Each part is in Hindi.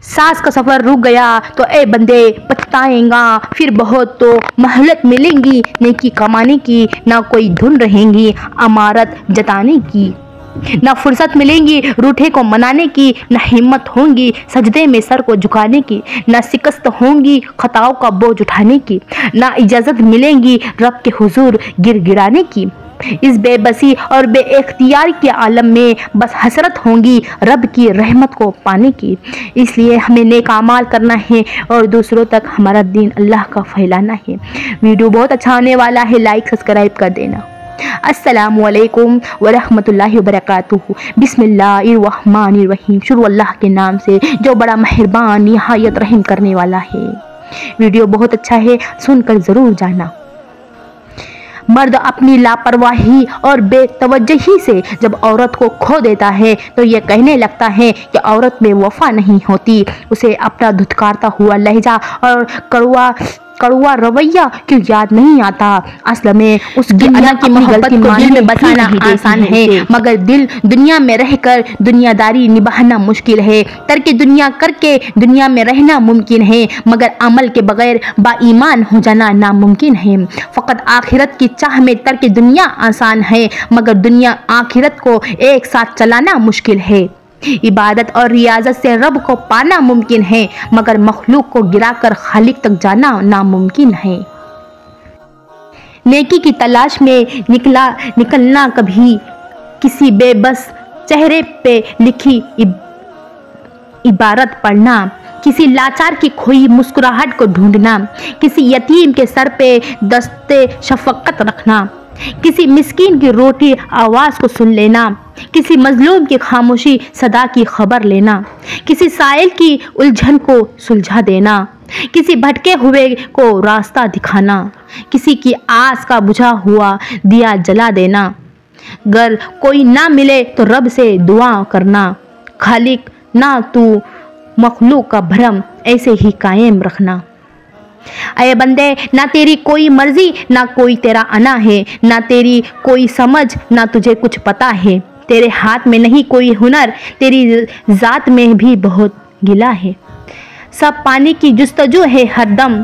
सांस का सफर रुक गया तो ए बंदे पछताएगा फिर, बहुत तो मोहलत मिलेंगी नेकी कमाने की, ना कोई धुन रहेंगी अमारत जताने की, ना फुर्सत मिलेंगी रूठे को मनाने की, ना हिम्मत होंगी सजदे में सर को झुकाने की, ना शिकस्त होंगी खताओं का बोझ उठाने की, ना इजाज़त मिलेंगी रब के हुजूर गिड़गिड़ाने की। इस बेबसी और बेइख्तियार के आलम में बस हसरत होंगी रब की रहमत को पाने की। इसलिए हमें नेक अमाल करना है और दूसरों तक हमारा दीन अल्लाह का फैलाना है। वीडियो बहुत अच्छा आने वाला है, लाइक सब्सक्राइब कर देना। अस्सलामुअलैकुम वरहमतुल्लाहि वबरकातुहू। बिस्मिल्लाहिर्रहमानिर्रहीम। शुरू अल्लाह के नाम से जो बड़ा मेहरबान निहायत रहम करने वाला है। वीडियो बहुत अच्छा है, सुनकर ज़रूर जाना। मर्द अपनी लापरवाही और बेतवज्जही से जब औरत को खो देता है तो ये कहने लगता है कि औरत में वफा नहीं होती। उसे अपना धुतकारता हुआ लहजा और कड़वा रवैया क्यों याद नहीं आता। असल में उस दुनिया की मोहब्बत को दिल में बसाना आसान है, मगर दुनिया में रहकर दुनियादारी निभाना मुश्किल है। तर्क दुनिया करके दुनिया में रहना मुमकिन है, मगर अमल के बगैर बाईमान हो जाना नामुमकिन है। फ़कत आखिरत की चाह में तर्क दुनिया आसान है, मगर दुनिया आखिरत को एक साथ चलाना मुश्किल है। इबादत और रियाजत से रब को पाना मुमकिन है, मगर मखलूक को गिराकर खालिक तक जाना नामुमकिन है। नेकी की तलाश में निकलना, कभी किसी बेबस चेहरे पे लिखी इबारत पढ़ना, किसी लाचार की खोई मुस्कुराहट को ढूंढना, किसी यतीम के सर पे दस्ते शफकत रखना, किसी मिस्कीन की रोटी आवाज़ को सुन लेना, किसी मजलूम की खामोशी सदा की खबर लेना, किसी साइल की उलझन को सुलझा देना, किसी भटके हुए को रास्ता दिखाना, किसी की आस का बुझा हुआ दिया जला देना। अगर कोई ना मिले तो रब से दुआ करना, खालिक ना तू मखलूक का भरम ऐसे ही कायम रखना। अये बंदे, ना तेरी कोई मर्जी ना कोई तेरा अना है, ना तेरी कोई समझ ना तुझे कुछ पता है। तेरे हाथ में नहीं कोई हुनर, तेरी ज़ात में भी बहुत गिला है। सब पाने की जुस्तजू है हरदम,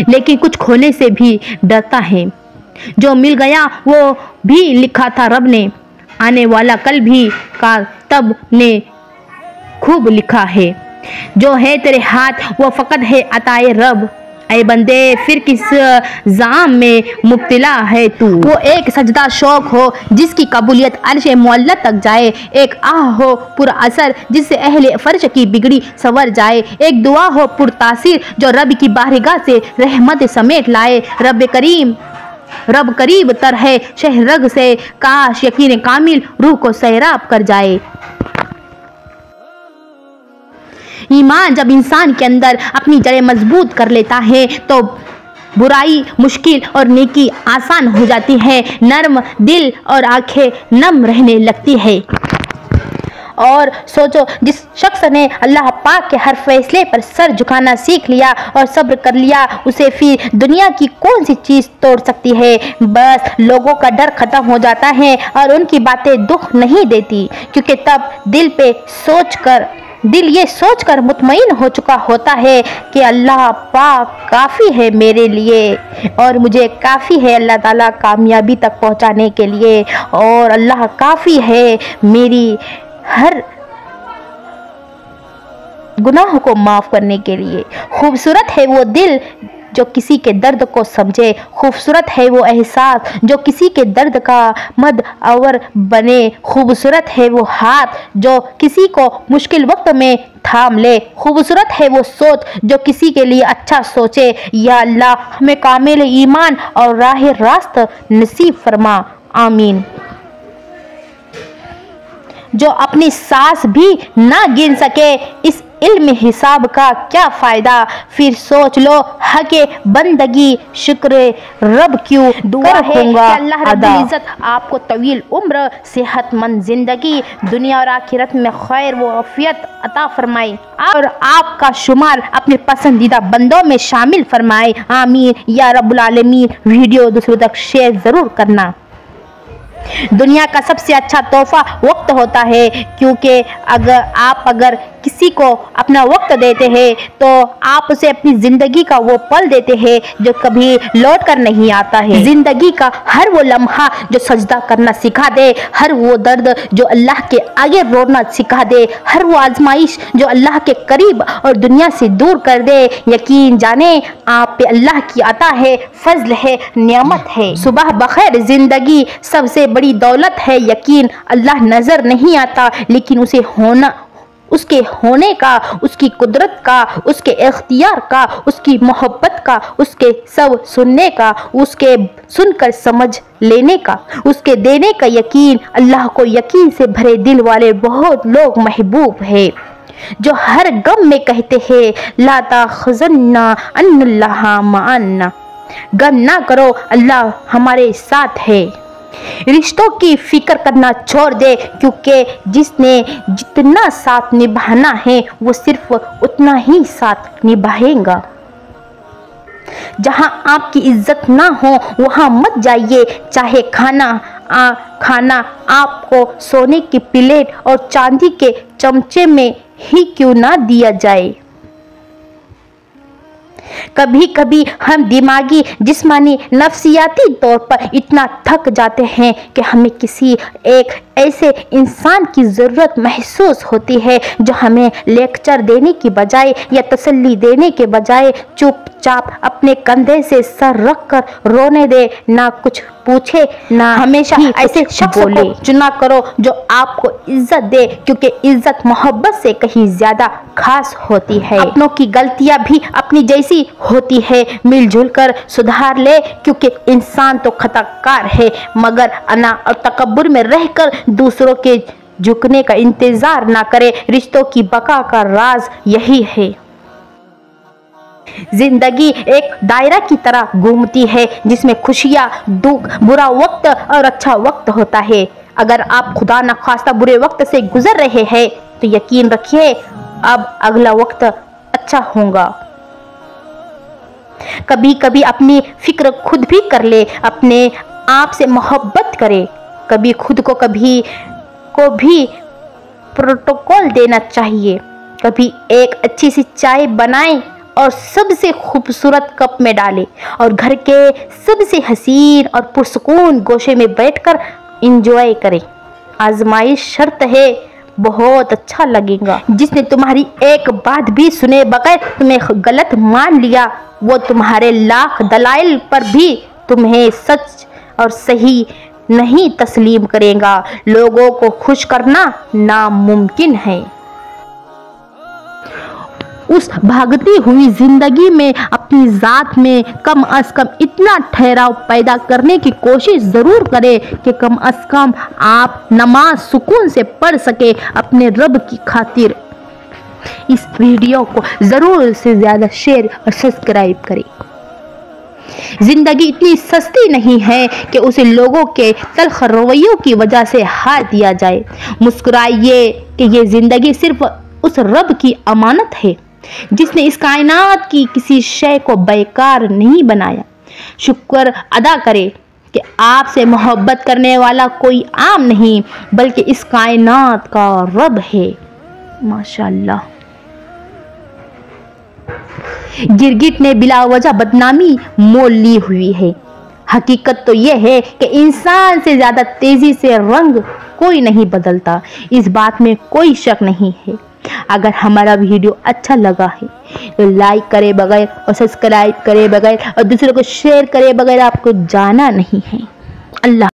लेकिन कुछ खोने से भी डरता है। जो मिल गया वो भी लिखा था रब ने, आने वाला कल भी कातब ने खूब लिखा है। जो है तेरे हाथ वो फ़कत है अताए रब। ऐ बंदे, फिर किस जाम में मुब्तला है तू। वो एक सजदा शौक हो जिसकी कबूलियत अर्श मुअल्ला तक जाए, एक आह हो पुर असर जिससे अहले फर्श की बिगड़ी सवर जाए, एक दुआ हो पुर तासीर जो रब की बारगाह से रहमत समेट लाए। रब करीब तर है शहरग से, काश यकीन कामिल रूह को सैराब कर जाए। ईमान जब इंसान के अंदर अपनी जड़ें मजबूत कर लेता है तो बुराई मुश्किल और नेकी आसान हो जाती है। नर्म दिल और आंखें नम रहने लगती है। और सोचो, जिस शख्स ने अल्लाह पाक के हर फैसले पर सर झुकाना सीख लिया और सब्र कर लिया, उसे फिर दुनिया की कौन सी चीज़ तोड़ सकती है। बस लोगों का डर खत्म हो जाता है और उनकी बातें दुख नहीं देती, क्योंकि तब दिल ये सोचकर मुतमईन हो चुका होता है कि अल्लाह पाक काफ़ी है मेरे लिए और मुझे काफ़ी है अल्लाह ताला कामयाबी तक पहुंचाने के लिए, और अल्लाह काफ़ी है मेरी हर गुनाह को माफ़ करने के लिए। खूबसूरत है वो दिल जो किसी के दर्द को समझे, खूबसूरत है वो एहसास जो किसी के दर्द का मद अवर बने, खूबसूरत है वो हाथ जो किसी को मुश्किल वक्त में थाम ले, खूबसूरत है वो सोच जो किसी के लिए अच्छा सोचे। या अल्लाह हमें कामिल ईमान और राह रास्त नसीब फरमा, आमीन। जो अपनी सांस भी ना गिन सके, इस इल्म हिसाब का क्या फ़ायदा। फिर सोच लो हक़े बंदगी शुक्र रब क्यों कर होगा अल्लाह रब्बुल इज़्ज़त आपको तवील उम्र, सेहतमंद ज़िंदगी, दुनिया और आखिरत में खैर व आफियत अता फरमाए और आपका शुमार अपने पसंदीदा बंदों में शामिल फरमाए, आमीन या रब्बुल आलमीन। वीडियो दूसरों तक शेयर ज़रूर करना। दुनिया का सबसे अच्छा तोहफा वक्त होता है, क्योंकि अगर किसी को अपना वक्त देते हैं तो आप उसे अपनी जिंदगी का वो पल देते हैं जो कभी लौट कर नहीं आता है। जिंदगी का हर वो लम्हा जो सजदा करना सिखा दे, हर वो दर्द जो अल्लाह के आगे रोना सिखा दे, हर वो आजमाइश जो अल्लाह के करीब और दुनिया से दूर कर दे, यकीन जाने आप पे अल्लाह की अता है, फजल है, नियामत है। सुबह बखैर जिंदगी सबसे बड़ी दौलत है। यकीन अल्लाह नजर नहीं आता, लेकिन उसके होने का, उसकी कुदरत का, उसके इख्तियार का, उसकी मोहब्बत का, उसके सब सुनने का, उसके सुनकर समझ लेने का, उसके देने का यकीन। अल्लाह को यकीन से भरे दिल वाले बहुत लोग महबूब है, जो हर गम में कहते हैं ला ताखुज़न्ना अन्नल्लाह मअन्ना, गम ना करो, अल्लाह हमारे साथ है। रिश्तों की फिक्र करना छोड़ दे, क्योंकि जिसने जितना साथ निभाना है वो सिर्फ उतना ही साथ निभाएगा। जहां आपकी इज्जत ना हो वहां मत जाइए, चाहे खाना आपको सोने की प्लेट और चांदी के चमचे में ही क्यों ना दिया जाए। कभी कभी हम दिमागी, जिस्मानी, नफ्सियाती तौर पर इतना थक जाते हैं कि हमें किसी एक ऐसे इंसान की ज़रूरत महसूस होती है जो हमें लेक्चर देने की बजाय या तसल्ली देने के बजाय चुपचाप अपने कंधे से सर रख कर रोने दे, ना कुछ पूछे, ना हमेशा ही ऐसे शख्स को चुना करो जो आपको इज्जत दे, क्योंकि इज्जत मोहब्बत से कहीं ज़्यादा खास होती है। अपनों की गलतियां भी अपनी जैसी होती है, मिलजुल कर सुधार ले, क्योंकि इंसान तो खताकार है, मगर अना और तकब्बुर में रहकर दूसरों के झुकने का इंतजार ना करे। रिश्तों की बका का राज यही है। जिंदगी एक दायरा की तरह घूमती है, जिसमें खुशियां, दुख, बुरा वक्त और अच्छा वक्त होता है। अगर आप खुदा न खास्ता बुरे वक्त से गुजर रहे हैं तो यकीन रखिए अब अगला वक्त अच्छा होगा। कभी कभी अपनी फिक्र खुद भी कर ले, अपने आप से मोहब्बत करे, कभी खुद को भी प्रोटोकॉल देना चाहिए। कभी एक अच्छी सी चाय बनाएं और सबसे खूबसूरत कप में डालें और घर के सबसे हसीन और पुरसुकून गोशे में बैठकर एंजॉय करें। आजमाइश शर्त है, बहुत अच्छा लगेगा। जिसने तुम्हारी एक बात भी सुने बगैर तुम्हें गलत मान लिया, वो तुम्हारे लाख दलाइल पर भी तुम्हें सच और सही नहीं तस्लीम करेगा। लोगों को खुश करना नामुमकिन है। उस भागती हुई जिंदगी में अपनी जात में कम अज कम इतना ठहराव पैदा करने की कोशिश जरूर करें कि कम अज कम आप नमाज सुकून से पढ़ सके अपने रब की खातिर। इस वीडियो को जरूर से ज्यादा शेयर और सब्सक्राइब करें। जिंदगी इतनी सस्ती नहीं है कि उसे लोगों के तल्ख रवैयों की वजह से हार दिया जाए। मुस्कुराइए कि ये जिंदगी सिर्फ उस रब की अमानत है जिसने इस कायनात की किसी शय को बेकार नहीं बनाया। शुक्र अदा करें कि आपसे मोहब्बत करने वाला कोई आम नहीं बल्कि इस कायनात का रब है। माशाअल्लाह। गिरगिट ने बिला वजह बदनामी मोल ली हुई है। हकीकत तो यह है कि इंसान से ज्यादा तेजी से रंग कोई नहीं बदलता, इस बात में कोई शक नहीं है। अगर हमारा वीडियो अच्छा लगा है तो लाइक करे बगैर और सब्सक्राइब करे बगैर और दूसरों को शेयर करे बगैर आपको जाना नहीं है। अल्लाह।